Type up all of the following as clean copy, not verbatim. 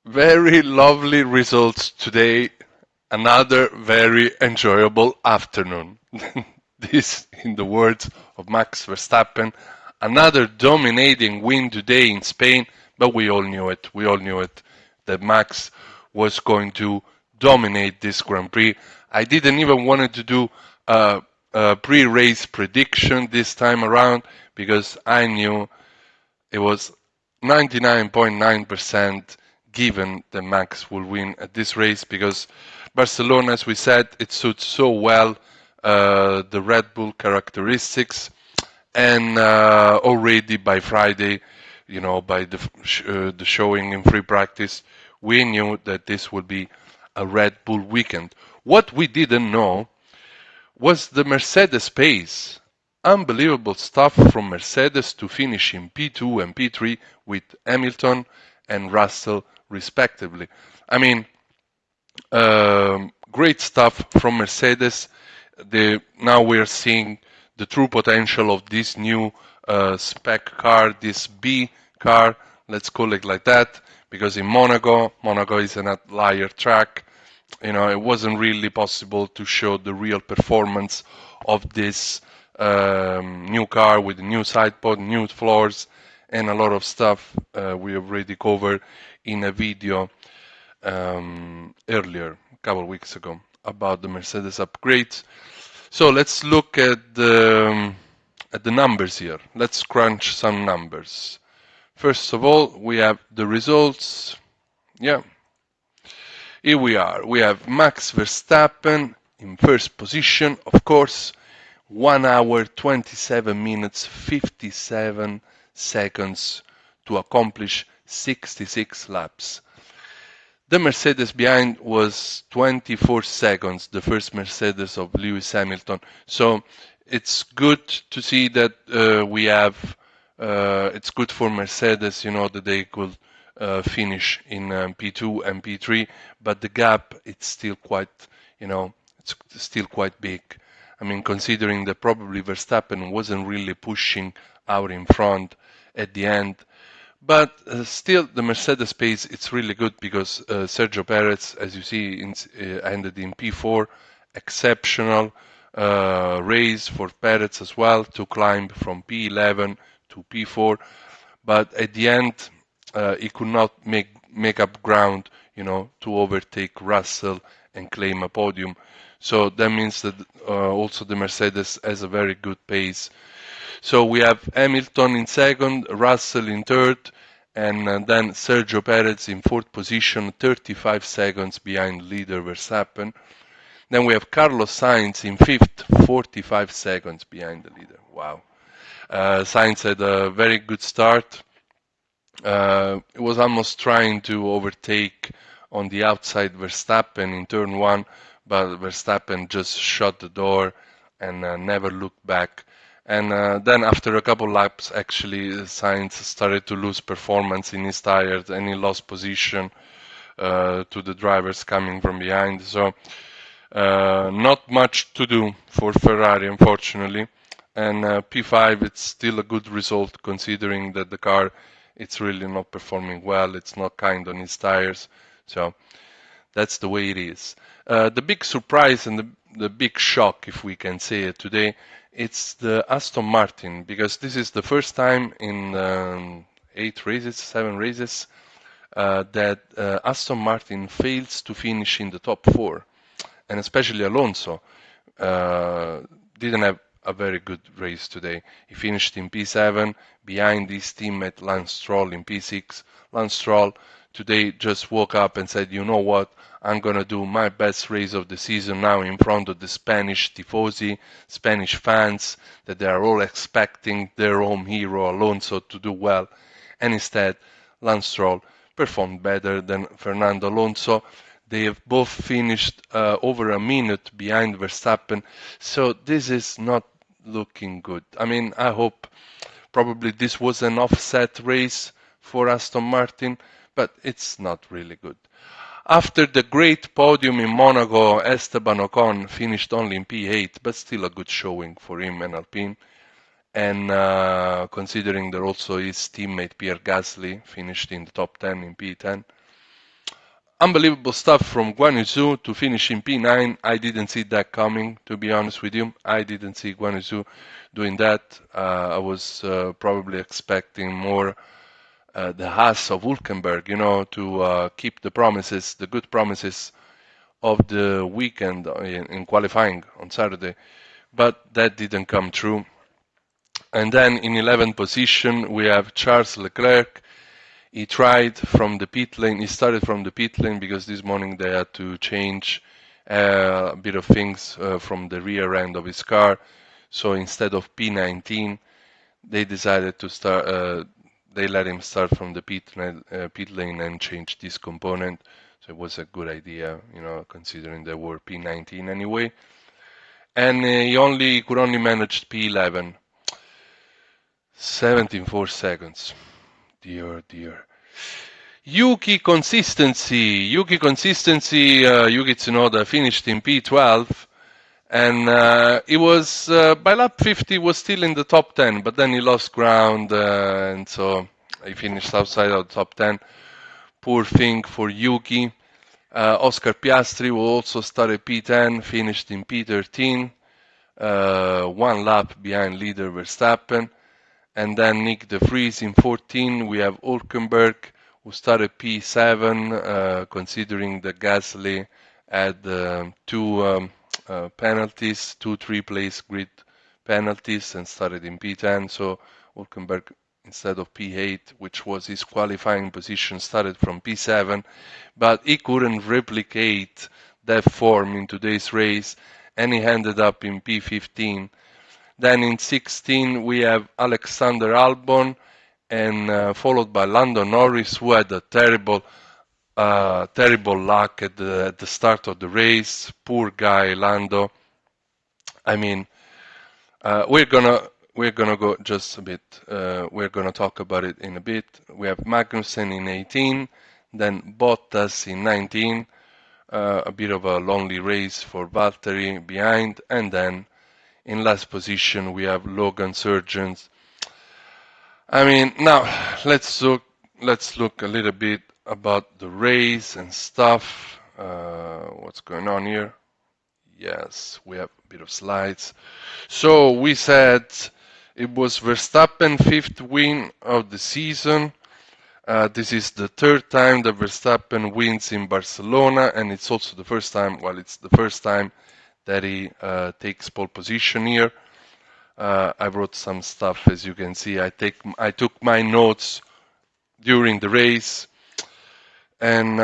Very lovely results today. Another very enjoyable afternoon. This, in the words of Max Verstappen, another dominating win today in Spain, but we all knew it. We all knew it that Max was going to dominate this Grand Prix. I didn't even want to do a pre-race prediction this time around because I knew it was 99.9% given that Max will win at this race because Barcelona, as we said, it suits so well the Red Bull characteristics, and already by Friday, by the showing in free practice, we knew that this would be a Red Bull weekend. What we didn't know was the Mercedes pace. Unbelievable stuff from Mercedes to finish in P2 and P3 with Hamilton and Russell respectively. I mean, great stuff from Mercedes. Now we are seeing the true potential of this new spec car, this B car, let's call it like that, because in Monaco is an outlier track. It wasn't really possible to show the real performance of this new car with the new side pod, new floors, and a lot of stuff we already covered in a video earlier, a couple of weeks ago, about the Mercedes upgrades. So let's look at the numbers here. Let's crunch some numbers. First of all, we have the results. Yeah, here we are. We have Max Verstappen in first position, of course, 1 hour 27 minutes 57 seconds to accomplish 66 laps. The Mercedes behind was 24 seconds, the first Mercedes of Lewis Hamilton. So it's good to see that we have, it's good for Mercedes, that they could finish in P2 and P3, but the gap, it's still quite, it's still quite big. I mean, considering that probably Verstappen wasn't really pushing out in front at the end. But still, the Mercedes pace, it's really good because Sergio Perez, as you see, ended in P4. Exceptional race for Perez as well to climb from P11 to P4. But at the end, he could not make up ground, to overtake Russell and claim a podium. So that means that also the Mercedes has a very good pace. So we have Hamilton in second, Russell in third, and then Sergio Perez in fourth position, 35 seconds behind leader Verstappen. Then we have Carlos Sainz in fifth, 45 seconds behind the leader. Wow. Sainz had a very good start. He was almost trying to overtake on the outside Verstappen in turn one, but Verstappen just shut the door and never looked back. And then after a couple laps, actually, Sainz started to lose performance in his tires and he lost position to the drivers coming from behind. So not much to do for Ferrari, unfortunately. And P5, it's still a good result considering that the car, it's really not performing well. It's not kind on its tires. So that's the way it is. The big surprise and the big shock, if we can say it today, it's the Aston Martin, because this is the first time in 7 races, that Aston Martin fails to finish in the top 4. And especially Alonso didn't have a very good race today. He finished in P7 behind his teammate Lance Stroll in P6. Lance Stroll today just woke up and said, you know what, I'm going to do my best race of the season now in front of the Spanish tifosi, Spanish fans, that they are all expecting their home hero Alonso to do well. And instead, Lance Stroll performed better than Fernando Alonso. They have both finished over a minute behind Verstappen, so this is not looking good. I mean, I hope probably this was an offset race for Aston Martin, but it's not really good. After the great podium in Monaco, Esteban Ocon finished only in P8, but still a good showing for him and Alpine. And considering that also his teammate Pierre Gasly finished in the top 10 in P10. Unbelievable stuff from Guan Yu Zhou to finish in P9. I didn't see that coming, to be honest with you. I didn't see Guan Yu Zhou doing that. I was probably expecting more the Haas of Hülkenberg, to keep the promises, the good promises of the weekend in qualifying on Saturday. But that didn't come true. And then in 11th position, we have Charles Leclerc. He tried from the pit lane. He started from the pit lane because this morning they had to change a bit of things from the rear end of his car. So instead of P19, they decided to start. They let him start from the pit lane and change this component. So it was a good idea, considering they were P19 anyway. And he could only manage P11. 17.4 seconds. Dear, dear. Yuki consistency. Yuki Tsunoda finished in P12, and he was by lap 50 was still in the top 10, but then he lost ground, and so he finished outside of the top 10. Poor thing for Yuki. Oscar Piastri, who also started P10, finished in P13, 1 lap behind leader Verstappen. And then Nick de Vries in 14. We have Hülkenberg, who started P7, considering that Gasly had two penalties, 2 3-place grid penalties, and started in P10. So Hülkenberg, instead of P8, which was his qualifying position, started from P7. But he couldn't replicate that form in today's race, and he ended up in P15. Then in 16 we have Alexander Albon, and followed by Lando Norris, who had a terrible luck at the start of the race. Poor guy, Lando. I mean, we're gonna go just a bit. We're gonna talk about it in a bit. We have Magnussen in 18, then Bottas in 19. A bit of a lonely race for Valtteri behind, and then in last position we have Logan Sargent. I mean, now let's look a little bit about the race and stuff. What's going on here? Yes, we have a bit of slides. So we said it was Verstappen 5th win of the season. This is the 3rd time that Verstappen wins in Barcelona, and it's also the first time. Well, it's the first time that he takes pole position here. I wrote some stuff, as you can see. I took my notes during the race, and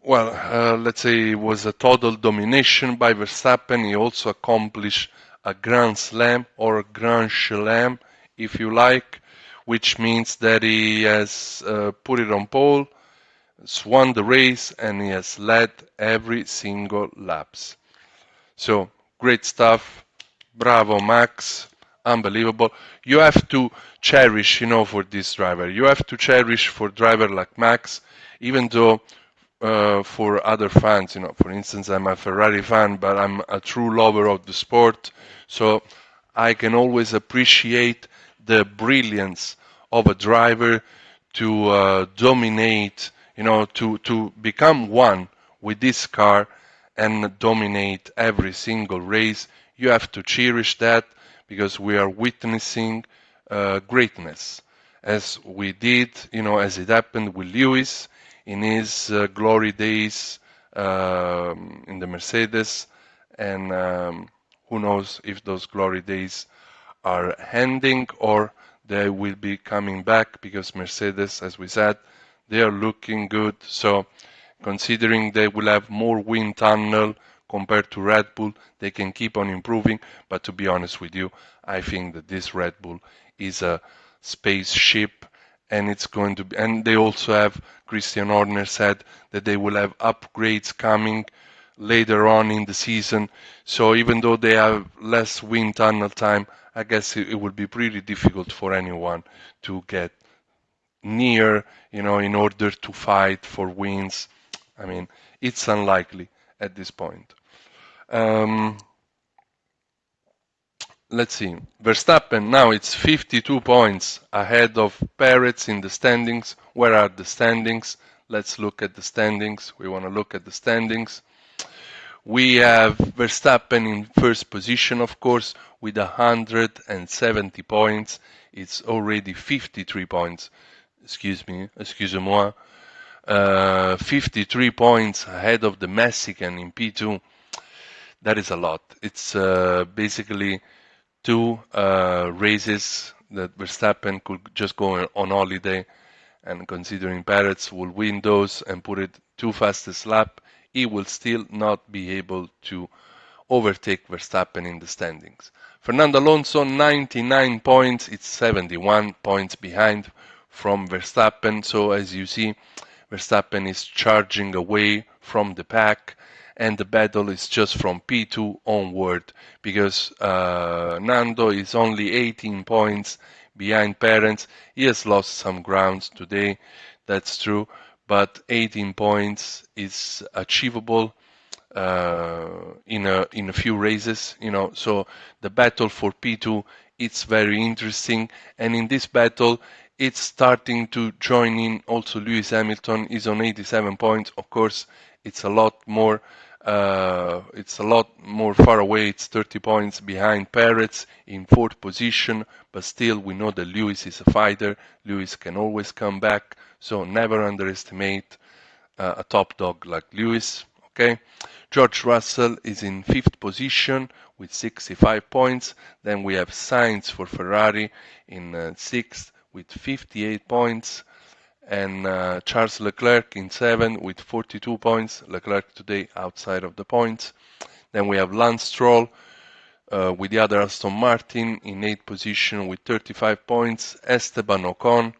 let's say it was a total domination by Verstappen. He also accomplished a Grand Slam, or a Grand Chelem, if you like, which means that he has put it on pole, has won the race, and he has led every single laps. So, great stuff. Bravo, Max. Unbelievable. You have to cherish, for this driver. You have to cherish for driver like Max, even though for other fans, for instance, I'm a Ferrari fan, but I'm a true lover of the sport. So I can always appreciate the brilliance of a driver to dominate, to become one with this car and dominate every single race. You have to cherish that, because we are witnessing greatness, as we did, as it happened with Lewis in his glory days in the Mercedes, and who knows if those glory days are ending or they will be coming back, because Mercedes, as we said, they are looking good. So considering they will have more wind tunnel compared to Red Bull, they can keep on improving. But to be honest with you, I think that this Red Bull is a spaceship, and it's going to be, and they also have, Christian Horner said that they will have upgrades coming later on in the season. So even though they have less wind tunnel time, I guess it will be pretty difficult for anyone to get near, in order to fight for wins. I mean, it's unlikely at this point. Let's see. Verstappen now it's 52 points ahead of Perez in the standings. Where are the standings? let's look at the standings. We want to look at the standings. We have Verstappen in first position, of course, with 170 points. It's already 53 points. Excusez-moi. 53 points ahead of the Mexican in P2. That is a lot. It's basically two races that Verstappen could just go on holiday, and considering Perez will win those and put it two fastest lap, he will still not be able to overtake Verstappen in the standings. Fernando Alonso, 99 points, it's 71 points behind from Verstappen. So as you see, Verstappen is charging away from the pack, and the battle is just from P2 onward, because Nando is only 18 points behind Perez. He has lost some grounds today, that's true, but 18 points is achievable in a few races, so the battle for P2, it's very interesting, and in this battle it's starting to join in also Lewis Hamilton. Is on 87 points. Of course, it's a lot more far away. It's 30 points behind Perez in fourth position, but still we know that Lewis is a fighter. Lewis can always come back, so never underestimate a top dog like Lewis. Okay, George Russell is in fifth position with 65 points. Then we have Sainz for Ferrari in sixth with 58 points, and Charles Leclerc in seventh with 42 points. Leclerc today outside of the points. Then we have Lance Stroll with the other Aston Martin in eighth position with 35 points. Esteban Ocon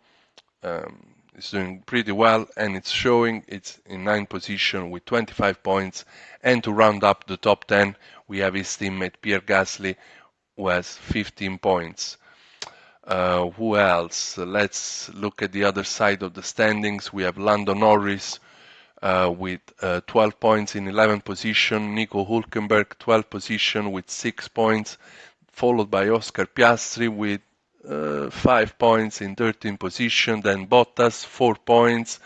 is doing pretty well, and it's showing. It's in ninth position with 25 points. And to round up the top 10, we have his teammate Pierre Gasly, who has 15 points. Who else? Let's look at the other side of the standings. We have Lando Norris with 12 points in 11th position. Nico Hülkenberg, 12th position with 6 points, followed by Oscar Piastri with 5 points in 13th position. Then Bottas, 4 points,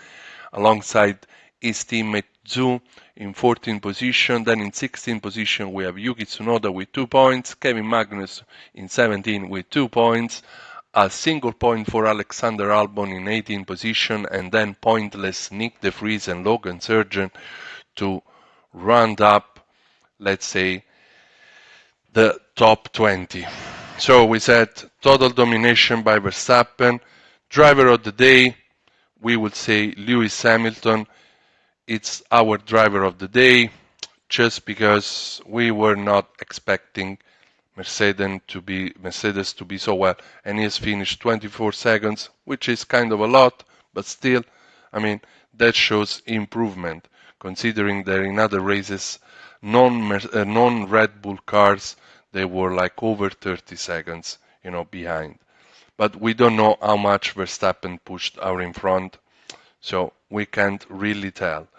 alongside his teammate Zhou in 14th position. Then in 16th position we have Yuki Tsunoda with 2 points, Kevin Magnus in 17th with 2 points, a single point for Alexander Albon in 18th position, and then pointless Nick De Vries and Logan Sargent to round up, let's say, the top 20. So we said total domination by Verstappen. Driver of the day, we would say Lewis Hamilton. It's our driver of the day, just because we were not expecting Mercedes to be so well, and he has finished 24 seconds, which is kind of a lot, but still, I mean, that shows improvement, considering that in other races, non-Red Bull cars, they were like over 30 seconds, behind. But we don't know how much Verstappen pushed out in front, so we can't really tell.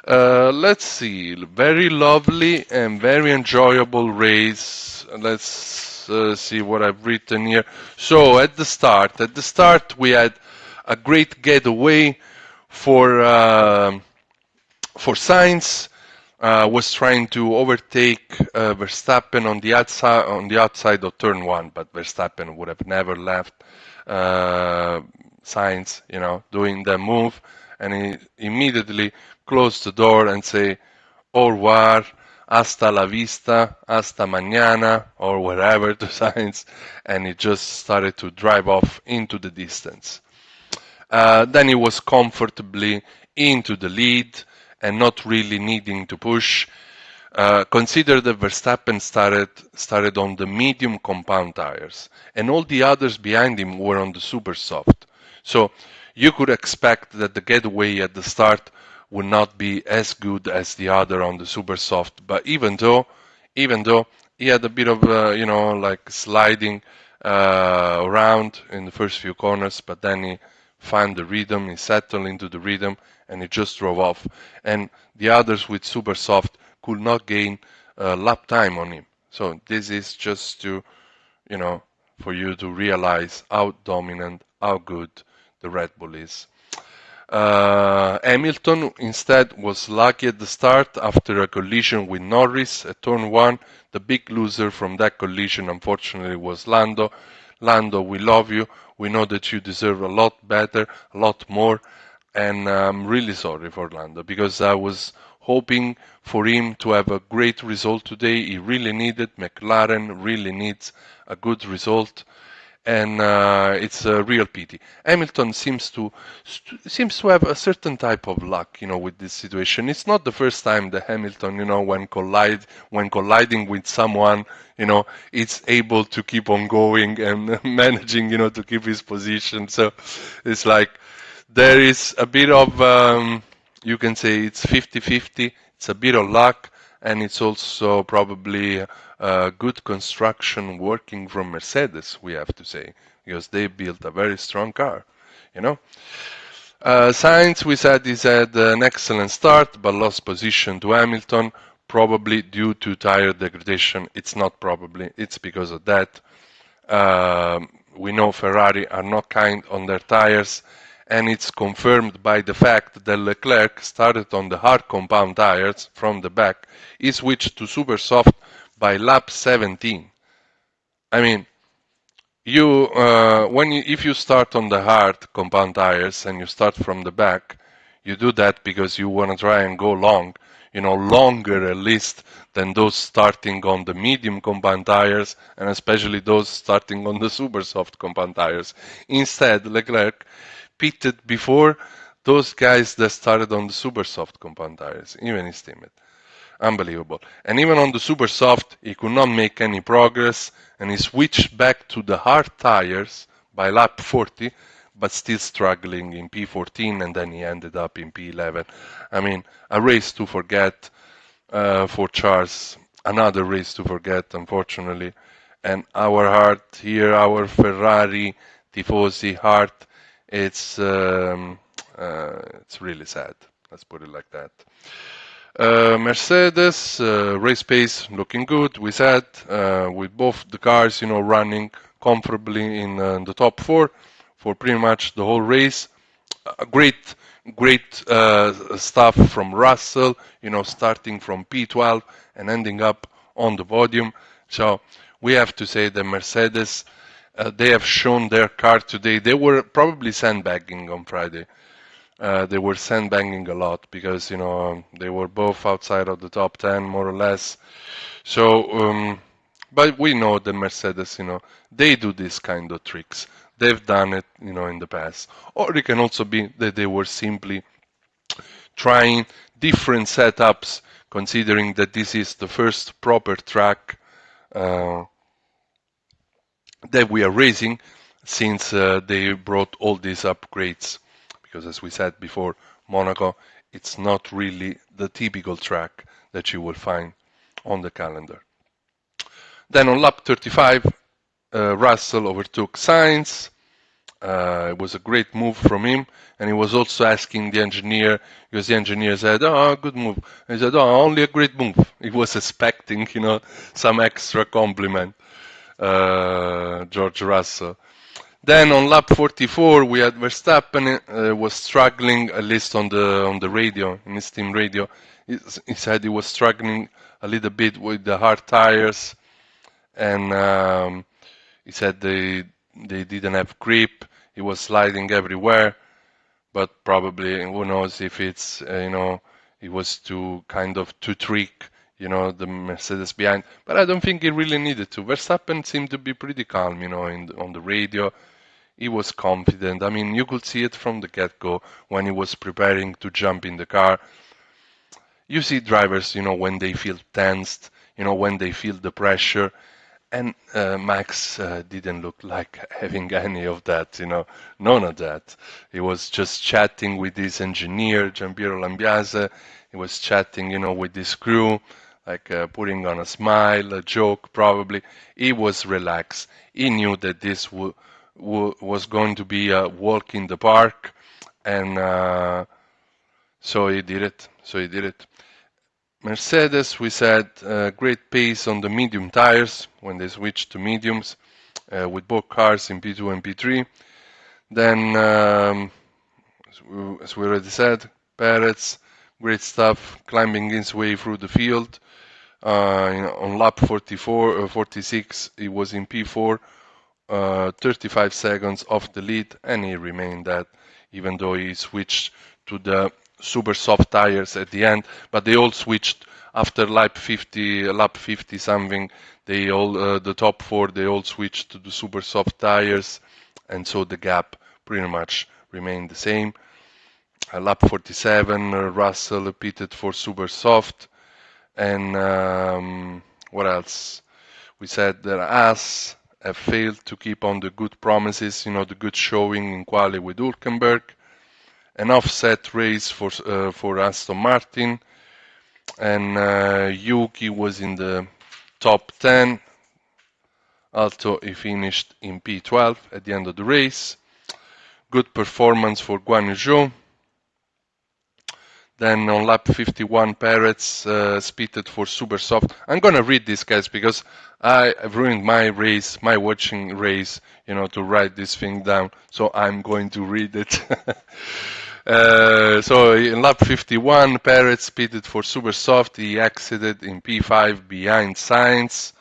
Let's see, very lovely and very enjoyable race. Let's see what I've written here. So at the start we had a great getaway for Sainz. Was trying to overtake Verstappen on the outside of turn 1, but Verstappen would have never left Sainz, doing the move, and he immediately closed the door and say au revoir, hasta la vista, hasta mañana, or whatever to Sainz, and he just started to drive off into the distance. Then he was comfortably into the lead and not really needing to push. Consider that Verstappen started on the medium compound tires, and all the others behind him were on the super soft. So you could expect that the getaway at the start would not be as good as the other on the super soft. But even though he had a bit of like sliding around in the first few corners, but then he found the rhythm, he settled into the rhythm, and he just drove off. And the others with super soft could not gain lap time on him. So this is just to, for you to realize how dominant, how good the Red Bull is. Hamilton instead was lucky at the start after a collision with Norris at turn 1. The big loser from that collision unfortunately was Lando. Lando, we love you. We know that you deserve a lot better, a lot more. And I'm really sorry for Lando because I was hoping for him to have a great result today. He really needed, McLaren really needs a good result, and it's a real pity. Hamilton seems to have a certain type of luck, with this situation. It's not the first time that Hamilton, when colliding with someone, it's able to keep on going and managing, to keep his position. So it's like there is a bit of, you can say it's 50-50. It's a bit of luck, and it's also probably good construction working from Mercedes, we have to say, because they built a very strong car, you know. Sainz, we said, he's had an excellent start, but lost position to Hamilton, probably due to tire degradation. It's not probably, it's because of that. We know Ferrari are not kind on their tires, and it's confirmed by the fact that Leclerc started on the hard compound tires from the back. He switched to super soft by lap 17. I mean, if you start on the hard compound tires and you start from the back, you do that because you want to try and go long, longer at least than those starting on the medium compound tires, and especially those starting on the super soft compound tires. Instead, Leclerc pitted before those guys that started on the super soft compound tires, even his teammate. Unbelievable. And even on the super soft, he could not make any progress, and he switched back to the hard tires by lap 40, but still struggling in P14, and then he ended up in P11. I mean, a race to forget for Charles, another race to forget, unfortunately. And our heart here, our Ferrari tifosi heart, it's really sad. Let's put it like that. Mercedes race pace looking good. We said with both the cars, running comfortably in the top 4 for pretty much the whole race. Great stuff from Russell, starting from P12 and ending up on the podium. So we have to say that Mercedes, they have shown their car today. They were probably sandbagging on Friday. They were sandbagging a lot because they were both outside of the top 10 more or less. So, but we know the Mercedes, they do this kind of tricks. They've done it, in the past. Or it can also be that they were simply trying different setups, considering that this is the first proper track that we are racing since they brought all these upgrades. Because as we said before, Monaco, it's not really the typical track that you will find on the calendar. Then on lap 35, Russell overtook Sainz. It was a great move from him, and he was also asking the engineer, because the engineer said, "Oh, good move." And he said, "Oh, only a great move." He was expecting, some extra compliment, George Russell. Then on lap 44, we had Verstappen was struggling, at least on the radio, in his team radio. He said he was struggling a little bit with the hard tires, and he said they didn't have grip. He was sliding everywhere, but probably who knows if it's it was to trick the Mercedes behind. But I don't think he really needed to. Verstappen seemed to be pretty calm, on the radio. He was confident. I mean, you could see it from the get-go when he was preparing to jump in the car. You see drivers, when they feel tensed, when they feel the pressure. And Max didn't look like having any of that, none of that. He was just chatting with his engineer, Giampiero Lambiase. He was chatting, with his crew, like putting on a smile, a joke probably. He was relaxed. He knew that this was going to be a walk in the park, and so he did it. Mercedes, we said, great pace on the medium tires when they switched to mediums, with both cars in P2 and P3. Then, as we already said, Perez, great stuff, climbing his way through the field. On lap 46, he was in P4, 35 seconds off the lead, and he remained that, even though he switched to the super soft tires at the end. But they all switched after lap 50 something. They all, the top four, they all switched to the super soft tires, and so the gap pretty much remained the same. Lap 47, Russell pitted for super soft. And what else? We said that Haas have failed to keep on the good promises, the good showing in quali with Hülkenberg. An offset race for Aston Martin. And Yuki was in the top 10. Also, he finished in P12 at the end of the race. Good performance for Guan Yu Zhou. Then on lap 51, Perez pitted for super soft. I'm going to read this, guys, because I've ruined my race, my watching race, to write this thing down. So I'm going to read it. So in lap 51, Perez pitted for super soft. He exited in P5 behind Sainz.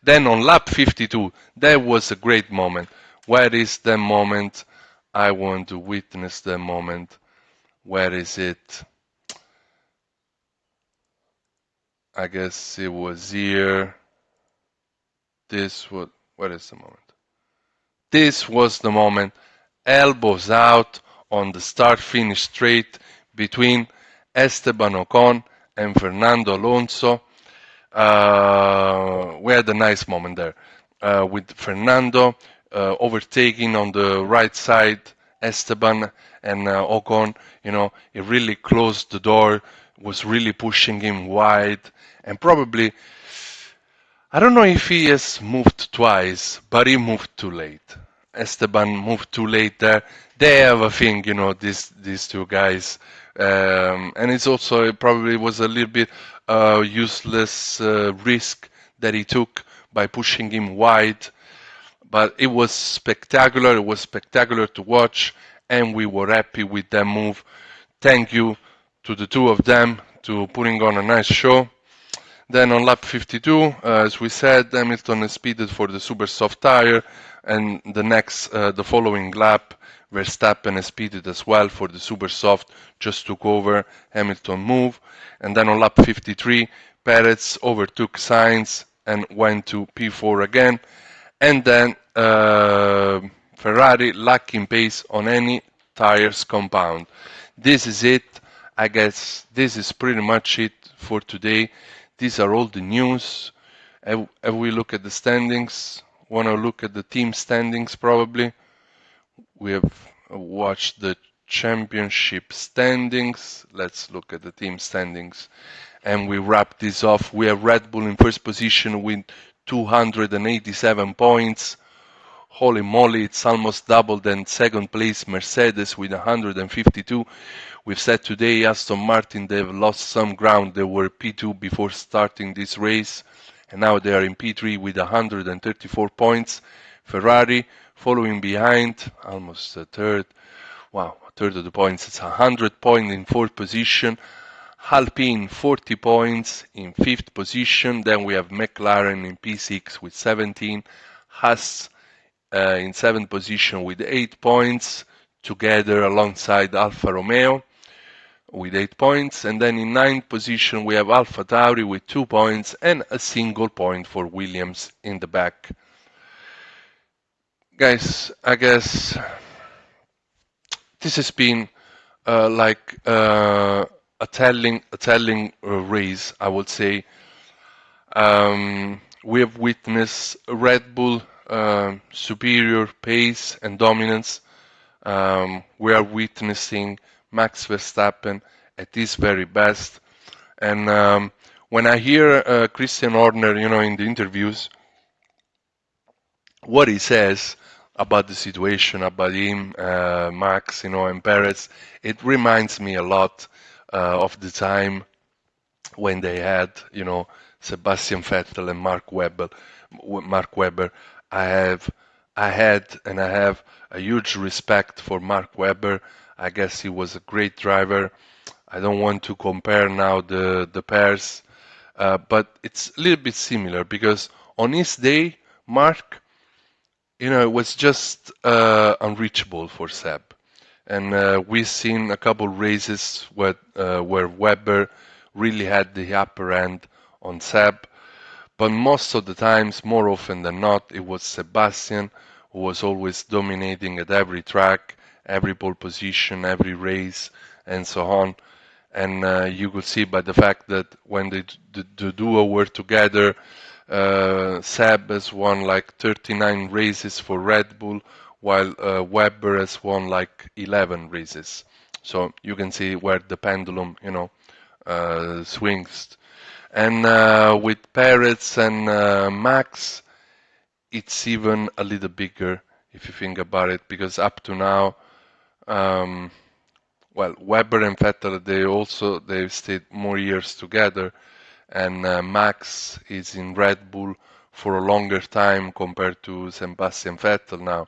Then on lap 52, that was a great moment. Where is the moment? I want to witness the moment. Where is it? I guess it was here. What is the moment? This was the moment. Elbows out on the start-finish straight between Esteban Ocon and Fernando Alonso. We had a nice moment there with Fernando overtaking on the right side Esteban, and Ocon, he really closed the door, was really pushing him wide, and probably, I don't know if he has moved twice, but he moved too late. Esteban moved too late there. They have a thing, these two guys. And it's also, it probably was a little bit useless risk that he took by pushing him wide. But it was spectacular. It was spectacular to watch, and we were happy with that move. Thank you to the two of them to putting on a nice show. Then on lap 52, as we said, Hamilton speeded for the super soft tire, and the following lap, Verstappen speeded as well for the super soft, just took over Hamilton move. And then on lap 53, Perez overtook Sainz and went to P4 again. And then Ferrari lacking pace on any tires compound. This is it. I guess this is pretty much it for today. These are all the news. Have we look at the standings? Want to look at the team standings probably? We have watched the championship standings. Let's look at the team standings. And we wrap this off. We have Red Bull in first position with 287 points. Holy moly, it's almost double than second place Mercedes with 152. We've said today Aston Martin, they've lost some ground. They were P2 before starting this race, and now they are in P3 with 134 points. Ferrari following behind, almost a third. Wow, a third of the points. It's 100 points in fourth position. Alpine 40 points in fifth position. Then we have McLaren in P6 with 17. Haas in seventh position with 8 points, together alongside Alfa Romeo with 8 points. And then in ninth position we have Alfa Tauri with 2 points and a single point for Williams in the back. Guys, I guess this has been a telling race, I would say. We have witnessed Red Bull superior pace and dominance. We are witnessing Max Verstappen at his very best. And when I hear Christian Horner, in the interviews, what he says about the situation, about him, Max, and Perez, it reminds me a lot of the time when they had, Sebastian Vettel and Mark Webber. I had and I have a huge respect for Mark Webber. I guess he was a great driver. I don't want to compare now the pairs, but it's a little bit similar because on his day, Mark, it was just unreachable for Seb. And we've seen a couple races where Webber really had the upper hand on Seb, but most of the times, more often than not, it was Sebastian who was always dominating at every track, every pole position, every race, and so on. And you could see by the fact that when the duo were together, Seb has won like 39 races for Red Bull, while Webber has won like 11 races. So you can see where the pendulum, swings. And with Perez and Max, it's even a little bigger if you think about it, because up to now, um, well, Webber and Vettel, they've stayed more years together, and Max is in Red Bull for a longer time compared to Sebastian Vettel now,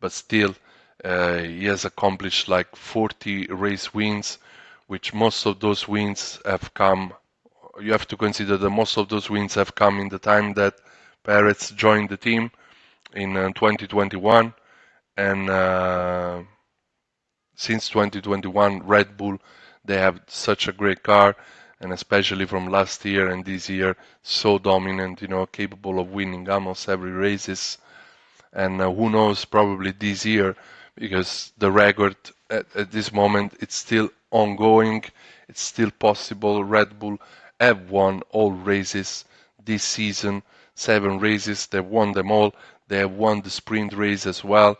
but still, he has accomplished like 40 race wins, which most of those wins have come. You have to consider that most of those wins have come in the time that Perez joined the team in 2021, and since 2021, Red Bull, they have such a great car, and especially from last year and this year, so dominant, capable of winning almost every races. And who knows, probably this year, because the record at this moment, it's still ongoing, it's still possible. Red Bull have won all races this season, 7 races, they've won them all. They have won the sprint race as well.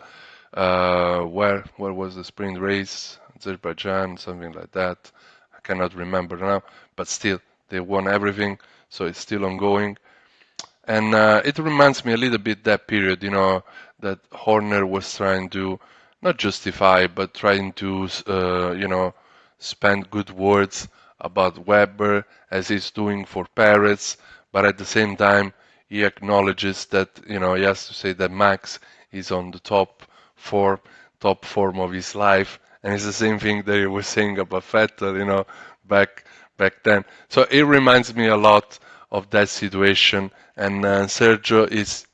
Where was the sprint race? Azerbaijan, something like that. I cannot remember now, but still, they won everything, so it's still ongoing. And it reminds me a little bit that period, that Horner was trying to not justify, but trying to, spend good words about Webber as he's doing for Perez, but at the same time, he acknowledges that, he has to say that Max is on the top form of his life, and it's the same thing that he was saying about Vettel, back back then. So it reminds me a lot of that situation, and Sergio is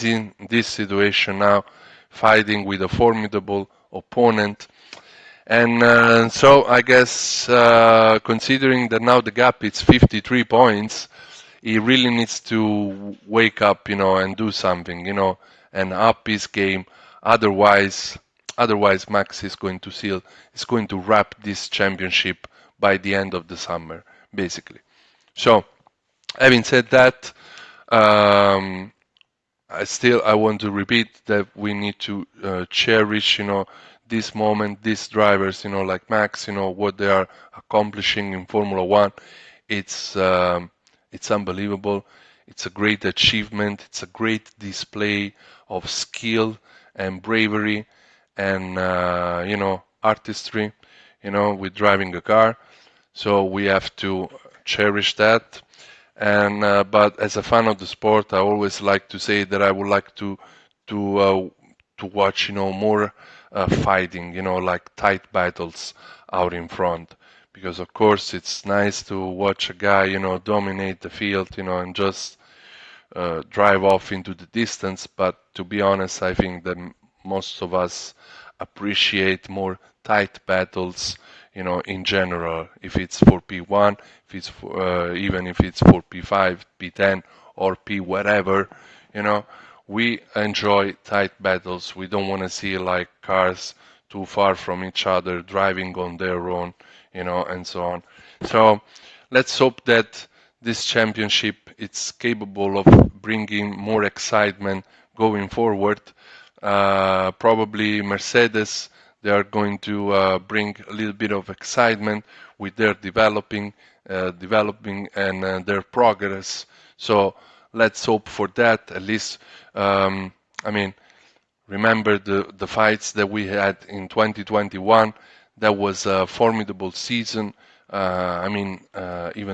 in this situation now, fighting with a formidable opponent. And so I guess considering that now the gap is 53 points, he really needs to wake up, and do something, and up his game. Otherwise, Max is going to wrap this championship by the end of the summer, basically. So, having said that, um, I want to repeat that we need to cherish, this moment, these drivers, like Max, what they are accomplishing in Formula One. It's it's unbelievable. It's a great achievement. It's a great display of skill and bravery and artistry, with driving a car. So we have to cherish that. And but as a fan of the sport, I always like to say that I would like to uh, to watch, more fighting, like tight battles out in front. Because of course it's nice to watch a guy, dominate the field, and just drive off into the distance. But to be honest, I think that most of us appreciate more tight battles, in general. If it's for P1, if it's for, even if it's for P5, P10, or P whatever, you know, we enjoy tight battles. We don't want to see like cars too far from each other, driving on their own, and so on. So let's hope that this championship it's capable of bringing more excitement going forward. Probably Mercedes, they are going to bring a little bit of excitement with their developing and their progress. So let's hope for that. At least, I mean, remember the fights that we had in 2021. That was a formidable season. Even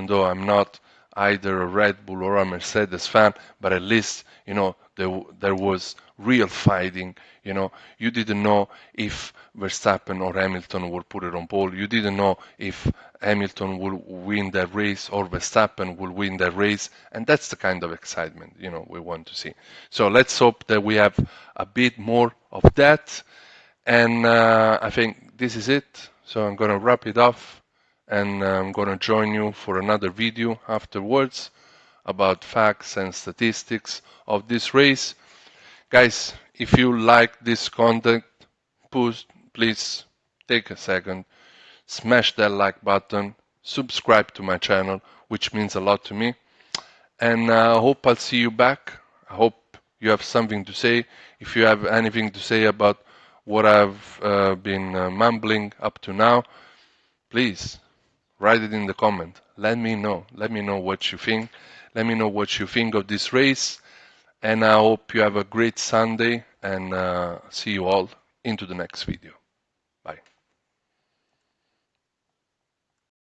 though I'm not either a Red Bull or a Mercedes fan, but at least there was real fighting. You know, you didn't know if Verstappen or Hamilton will put it on pole. You didn't know if Hamilton will win that race or Verstappen will win that race. And that's the kind of excitement, you know, we want to see. So let's hope that we have a bit more of that. And I think this is it. So I'm going to wrap it off, and I'm going to join you for another video afterwards about facts and statistics of this race. Guys, if you like this content, please take a second, smash that like button, subscribe to my channel, which means a lot to me. And I hope I'll see you back. I hope you have something to say. If you have anything to say about what I've been mumbling up to now, please write it in the comment. Let me know. Let me know what you think. Let me know what you think of this race. And I hope you have a great Sunday, and see you all into the next video.